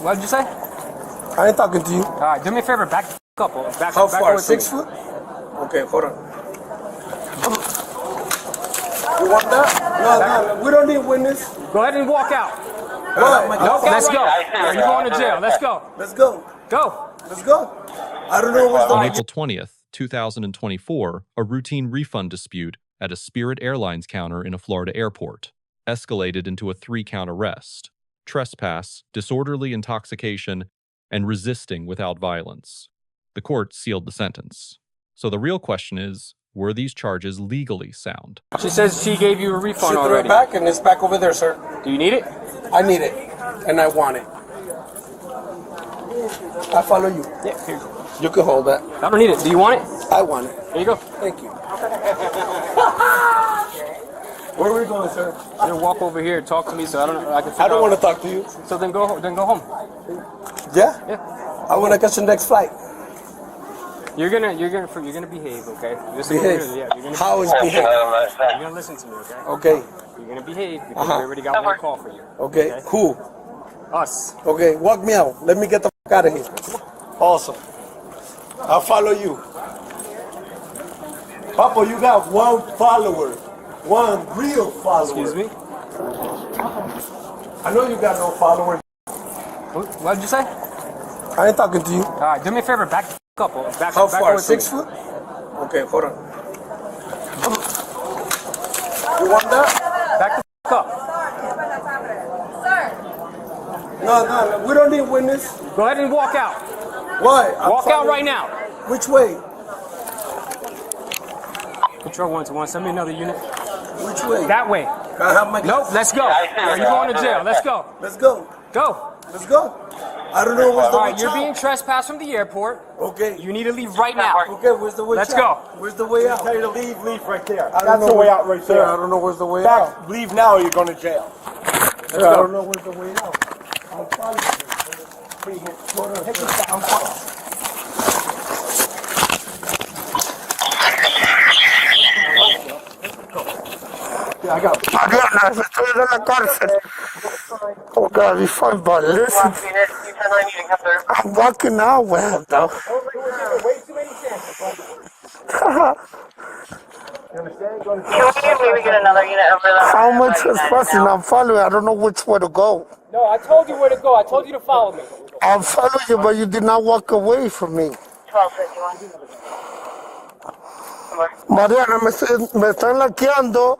What did you say? I ain't talking to you. All right, do me a favor, back the up. Back, How back far? away 6 from me. foot? Okay, hold on. You want that? No, we don't need witness. Go ahead and walk out. What? No, let's go. You're going to jail. Let's go. Let's go. Go. Let's go. I don't know what's the... On April 20th, 2024, a routine refund dispute at a Spirit Airlines counter in a Florida airport escalated into a 3-count arrest: trespass, disorderly intoxication, and resisting without violence. The court sealed the sentence. So the real question is, were these charges legally sound? She says she gave you a refund She threw already. it back, and it's back over there, sir. Do you need it? I need it, and I want it. I follow you. Yeah, here you go. You can hold that. I don't need it. Do you want it? I want it. Here you go. Thank you. Where are we going, sir? You walk over here and talk to me, so I don't want to talk to you. So then go home. Yeah? Yeah. I want to catch the next flight. You're gonna behave, okay? Just Behave? Yeah, you're gonna How is behave? You're gonna listen to me, okay? Okay. You're gonna behave because we already got one call for you. Okay. Who? Us. Okay, walk me out. Let me get the fuck out of here. Awesome. I'll follow you. Papa, you got one follower. One real follower. Excuse me? I know you got no followers. What did you say? I ain't talking to you. All right, do me a favor, back the up. Back, How back far? away from 6 me. foot? Okay, hold on. You want that? Back the up. No, we don't need witness. Go ahead and walk out. What? Walk out right now. Which way? Control 121, send me another unit. Which way? That way. Can I have my... Nope, let's go. You're going to jail. Let's go. Let's go. Go. Let's go. I don't know where's the All way right, you're out. being trespassed from the airport. Okay. You need to leave right now. Okay, where's the way Let's out? go. Where's the way out? Tell you to leave right there. I don't That's know the way where- out right Sir, there. I don't know where's the way Back, out. leave now or you're going to jail. Sir, I don't know where's the way out. I'll follow you. Hold on. Take this down. Yeah, I got it. Adriana, estoy en la cárcel. Oh God, be fine, but listen. I'm walking out well, though. Way too many chances. You understand? Can we maybe get another unit over there? How much trespassing? I'm following. I don't know which way to go. No, I told you where to go. I told you to follow me. I'm following you, but you did not walk away from me. 1251. Mariana, me están laqueando.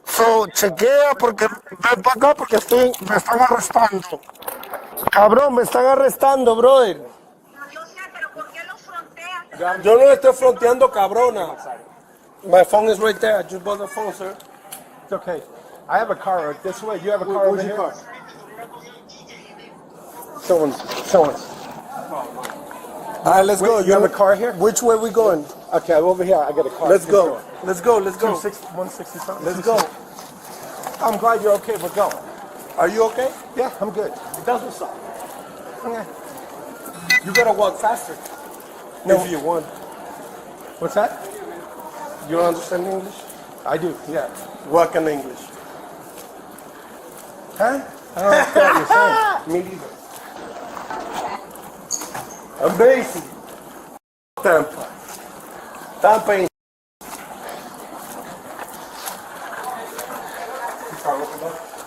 So, chequea porque ven para acá porque me están arrestando. Cabrón, me están arrestando, brother. Yo sé, pero ¿por qué los frontean? Yo no le estoy fronteando, cabrona. My phone is right there. I just bought the phone, sir. It's okay. I have a car this way. You have a car over here? car? Someone's. All right, let's go. You have a car here? Which way we going? Okay, I'm over here. I got a car. Let's go. Let's go. Let's go. 160 something. Let's go. I'm glad you're okay, but go. Are you okay? Yeah, I'm good. It doesn't suck. Okay. You gotta walk faster. No. If you want. What's that? You don't understand English? I do, yeah. Walk in English. Huh? I don't understand what you're saying. Me neither. Amazing. Tampa. Tampa ain't.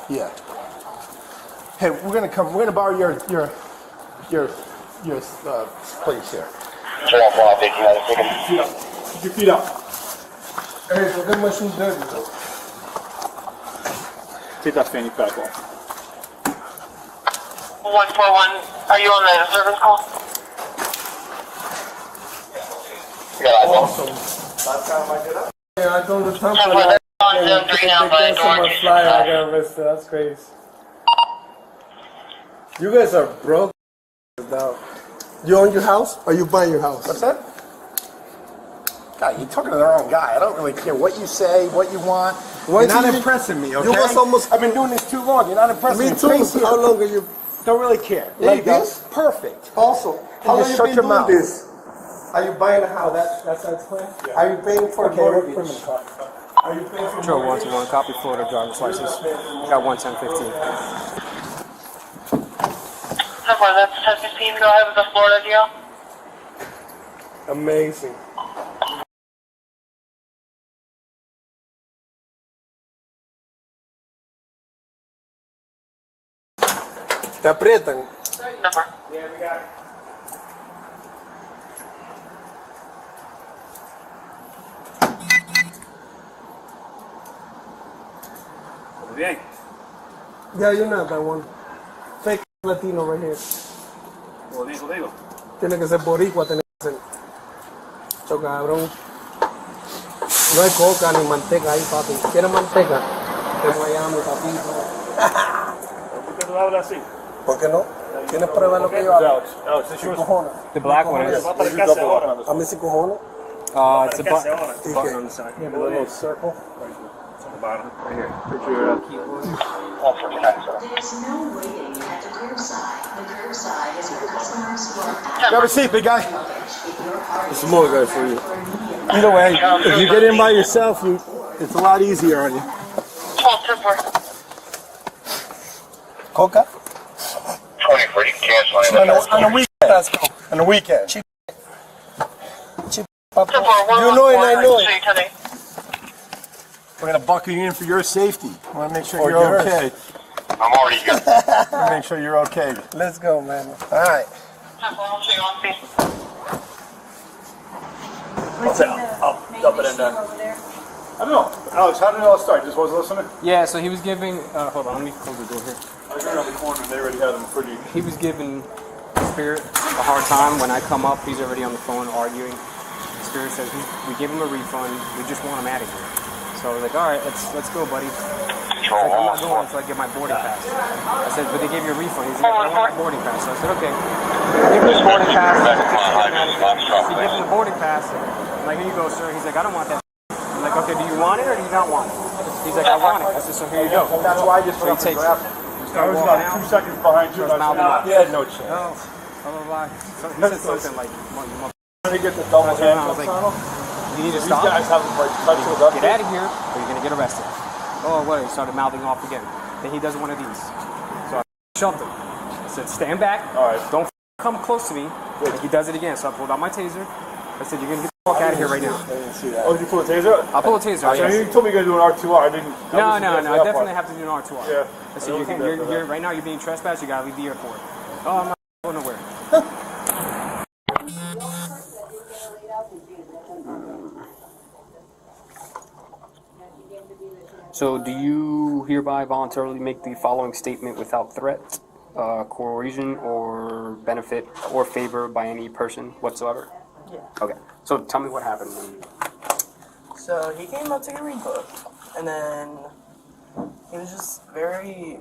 Yeah. Hey, we're gonna borrow your place here. Turn off while taking another second. Feet up. Keep your feet up. Hey, so get my shoes dirty. Take that fanny pack off. 141, are you on the service call? Yeah, Awesome. Last time I get up. Yeah, I told the Tampa. We're on zone 3 now, but I got arrested. That's crazy. You guys are broke now. You own your house or you buying your house? What's that? God, you're talking to the wrong guy. I don't really care what you say, what you want. Why You're not did you- impressing me, okay? You was almost- I've been doing this too long. You're not impressing me. Me too. Face here. How long are you? Don't really care. There you go. This? Perfect. Also, how long just you shut been your doing mouth. this? Are you buying a house? That's plan? Yeah. Are you paying for a mortgage? Are you paying for Control mortgage? 121, copy Florida driver's license. Got 11015. that's 10:15. Go ahead with the Florida deal. Amazing. Te aprietan. Number. Bien. Yeah, you're not that one. Fake Latino right here. Como digo. Tiene que ser boricua, tiene que ser. Cho cabrón. No hay coca ni manteca ahí, papi. ¿Quieres manteca? De Miami, papito. ¿Por qué tú hablas así? ¿Por qué no? ¿Tienes prueba de lo que yo hago? Alex, this ¿Sí yours? cojones? The black one is. Va para casa ahora. A mí sí cojones. It's a Casa button. ahora. ¿Y Button qué? on the side. Yeah, the little circle. It's on the bottom. Right here. Picture your keyboard. 149, sir. There's no waiting at the curbside. The curbside is for customers who are Grab a seat, big guy. There's more guys for you. Either way, if you get in by yourself, it's a lot easier on you. 12-10-4. Coca? 24, you can cancel On the weekend. On the weekend. Cheap. Papo. 10-4, You know it, I know it. 10-8. We're gonna buckle you in for your safety. I wanna make sure Or you're yours. okay. I'm already good. I wanna make sure you're okay. Let's go, man. All right. 10-4, I'll see you on scene. Up it and down. I don't know. Alex, how did it all start? Just was listening? Yeah, so he was giving. Hold on, let me close the door here. I was around the corner and they already had them pretty. He was giving Spirit a hard time. When I come up, he's already on the phone arguing. Spirit says we give him a refund. We just want him out of here. So I was like, all right, let's go, buddy. He's like, I'm not going until I get my boarding pass. I said, but they gave you a refund. He's like, I want my boarding pass. So I said, okay. Give him the boarding pass. He gives him the boarding pass. I'm like, here you go, sir. He's like, I don't want that. I'm like, okay, do you want it or do you not want it? He's like, I want it. I said, so here you go. That's why I just So he takes it. I was about 2 seconds behind you. Starts mouthing off. You had no chance. Oh, blah, blah, blah. So he said something like, Trying to get the double I was handcuffs like, on them. you need to These stop. guys haven't like touched with up. Get out of here or you're going to get arrested. Oh, what? He started mouthing off again. Then he does one of these. So I shoved him. I said, stand back. All right. Don't come close to me. And he does it again. So I pulled out my taser. I said, you're going to get the fuck out of here right now. I didn't see that. Oh, did you pull a taser out? I'll pull a taser. So you told me you were going to do an R2R. I didn't. No. I definitely have to do an R2R. Yeah. I said, you're right now you're being trespassed. You got to leave the airport. Oh, I'm not going nowhere. So, do you hereby voluntarily make the following statement without threat, coercion, or benefit or favor by any person whatsoever? Yeah. Okay. So, tell me what happened. So he came up to get rebooked, and then he was just very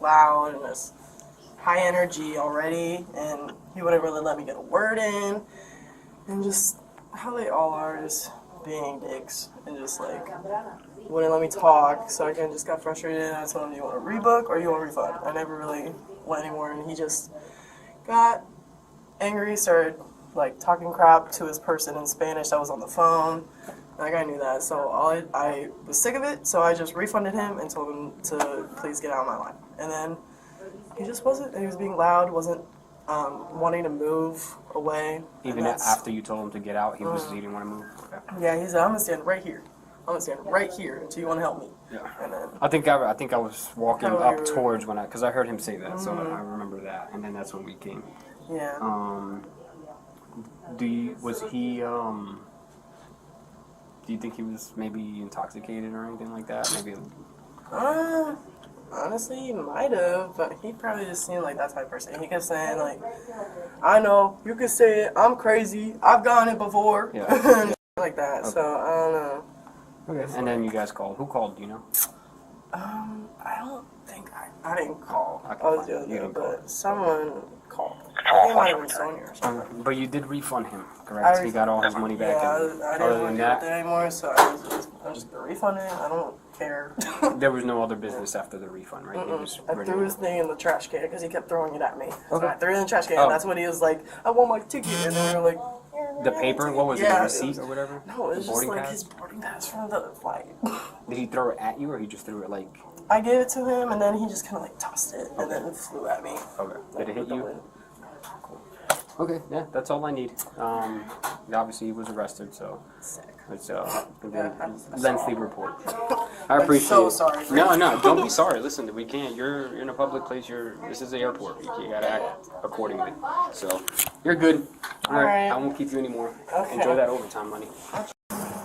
loud and just high energy already, and he wouldn't really let me get a word in, and just how they all are, just being dicks, and just like wouldn't let me talk, so I kind of just got frustrated, and I told him, you want a rebook or you want a refund? I never really went anymore, and he just got angry, started like talking crap to his person in Spanish that was on the phone. That guy knew that, so I was sick of it, so I just refunded him and told him to please get out of my line. And then he just wasn't, he was being loud, wasn't wanting to move away. Even after you told him to get out, he didn't want to move. Okay. Yeah, he said, I'm gonna stand right here. I'm gonna stand right here until you want to help me. Yeah. And then I think I was walking How up you were- towards because I heard him say that, so I remember that, and then that's when we came. yeah, Do you think he was maybe intoxicated or anything like that? Maybe. honestly, he might have, but he probably just seemed like that type of person. He kept saying like, I know you could say it. I'm crazy. I've gone it before. Yeah. Like that. So I don't know. Okay. And then you guys called. Who called? Do you know? I don't think I didn't call. I can I was find it. doing You that, didn't but call. someone called. I think it might have been Sonya or something. But you did refund him, correct? He got all his money back. Yeah, and I other didn't want than to deal with it that, anymore, so I'm just gonna refund it. I don't care. there was no other business after the refund, right? You just I ready threw to- his thing in the trash can because he kept throwing it at me. So Okay. I threw it in the trash can. Oh. That's when he was like, I want my ticket. And then we were like, The paper? What was it? Yeah, The receipt was- or whatever? No, it was The just boarding like pass? his boarding pass from the flight. Did he throw it at you, or he just threw it like? I gave it to him, and then he just kind of like tossed it, and then flew at me. Okay. Did it hit with the you? wind. Okay, yeah, that's all I need. Obviously he was arrested, so Sick. it's gonna be Yeah, a lengthy report. I I'm appreciate so it. sorry for No, you. no, don't be sorry. Listen, we can't. You're in a public place. This is the airport. You gotta act accordingly. So you're good. All right. Alright. I won't keep you anymore. Okay. Enjoy that overtime money.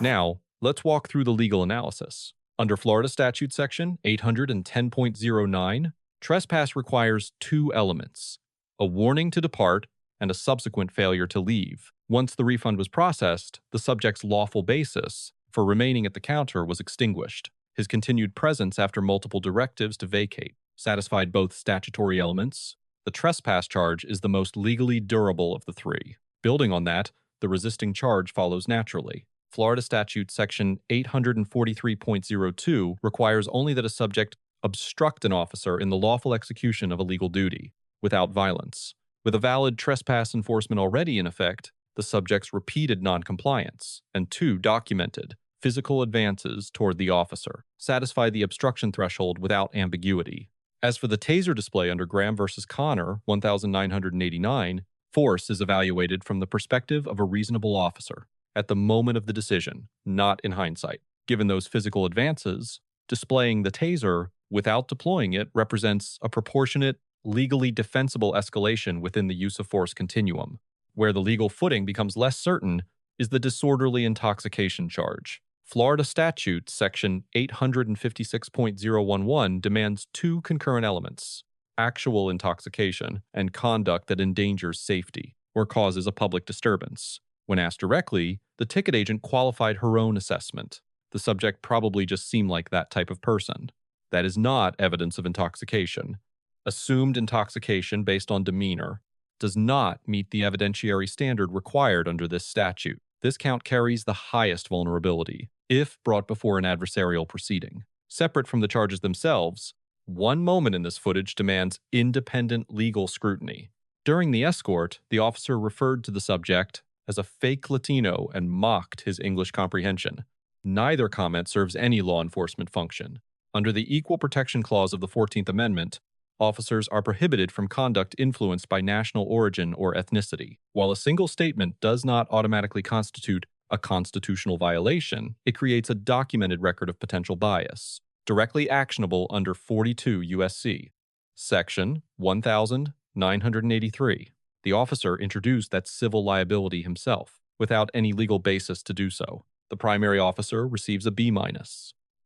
Now, let's walk through the legal analysis. Under Florida Statute Section 810.09, trespass requires two elements: a warning to depart and a subsequent failure to leave. Once the refund was processed, the subject's lawful basis for remaining at the counter was extinguished. His continued presence after multiple directives to vacate satisfied both statutory elements. The trespass charge is the most legally durable of the three. Building on that, the resisting charge follows naturally. Florida Statute Section 843.02 requires only that a subject obstruct an officer in the lawful execution of a legal duty, without violence. With a valid trespass enforcement already in effect, the subject's repeated noncompliance and two documented physical advances toward the officer satisfy the obstruction threshold without ambiguity. As for the taser display under Graham v. Connor, 1989, force is evaluated from the perspective of a reasonable officer at the moment of the decision, not in hindsight. Given those physical advances, displaying the taser without deploying it represents a proportionate, legally defensible escalation within the use of force continuum. Where the legal footing becomes less certain is the disorderly intoxication charge. Florida Statute Section 856.011 demands two concurrent elements: actual intoxication and conduct that endangers safety or causes a public disturbance. When asked directly, the ticket agent qualified her own assessment. The subject probably just seemed like that type of person. That is not evidence of intoxication. Assumed intoxication based on demeanor does not meet the evidentiary standard required under this statute. This count carries the highest vulnerability if brought before an adversarial proceeding. Separate from the charges themselves, one moment in this footage demands independent legal scrutiny. During the escort, the officer referred to the subject as a fake Latino and mocked his English comprehension. Neither comment serves any law enforcement function. Under the Equal Protection Clause of the 14th Amendment, officers are prohibited from conduct influenced by national origin or ethnicity. While a single statement does not automatically constitute a constitutional violation, it creates a documented record of potential bias, directly actionable under 42 U.S.C. Section 1983. The officer introduced that civil liability himself, without any legal basis to do so. The primary officer receives a B-.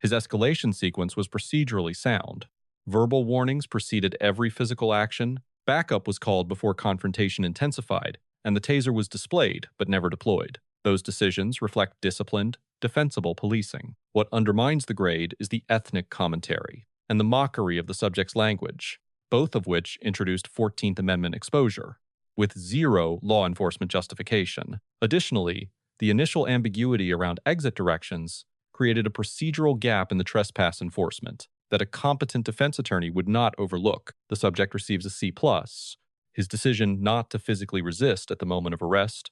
His escalation sequence was procedurally sound. Verbal warnings preceded every physical action, backup was called before confrontation intensified, and the taser was displayed but never deployed. Those decisions reflect disciplined, defensible policing. What undermines the grade is the ethnic commentary and the mockery of the subject's language, both of which introduced 14th Amendment exposure, with zero law enforcement justification. Additionally, the initial ambiguity around exit directions created a procedural gap in the trespass enforcement that a competent defense attorney would not overlook. The subject receives a C+. His decision not to physically resist at the moment of arrest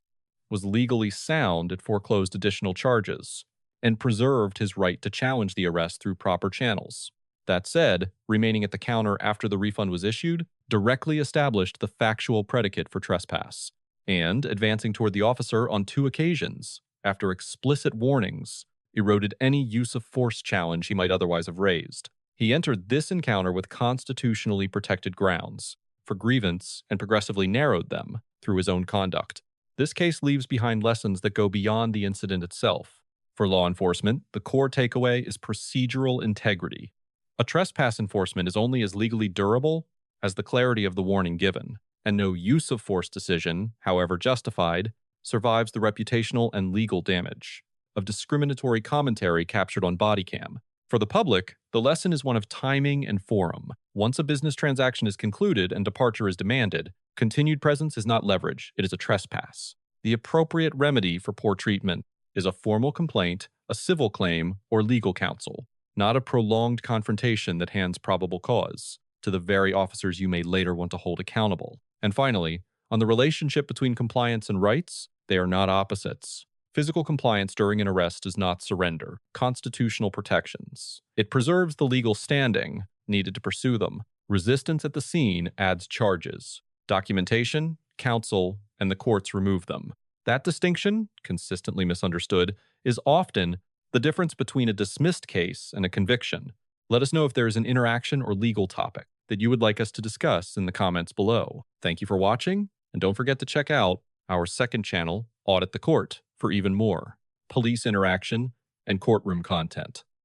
was legally sound. It foreclosed additional charges and preserved his right to challenge the arrest through proper channels. That said, remaining at the counter after the refund was issued directly established the factual predicate for trespass, and advancing toward the officer on two occasions, after explicit warnings, eroded any use of force challenge he might otherwise have raised. He entered this encounter with constitutionally protected grounds for grievance and progressively narrowed them through his own conduct. This case leaves behind lessons that go beyond the incident itself. For law enforcement, the core takeaway is procedural integrity. A trespass enforcement is only as legally durable as the clarity of the warning given, and no use of force decision, however justified, survives the reputational and legal damage of discriminatory commentary captured on bodycam. For the public, the lesson is one of timing and forum. Once a business transaction is concluded and departure is demanded, continued presence is not leverage, it is a trespass. The appropriate remedy for poor treatment is a formal complaint, a civil claim, or legal counsel, not a prolonged confrontation that hands probable cause to the very officers you may later want to hold accountable. And finally, on the relationship between compliance and rights, they are not opposites. Physical compliance during an arrest does not surrender constitutional protections. It preserves the legal standing needed to pursue them. Resistance at the scene adds charges. Documentation, counsel, and the courts remove them. That distinction, consistently misunderstood, is often the difference between a dismissed case and a conviction. Let us know if there is an interaction or legal topic that you would like us to discuss in the comments below. Thank you for watching, and don't forget to check out our second channel, Audit the Court, for even more police interaction and courtroom content.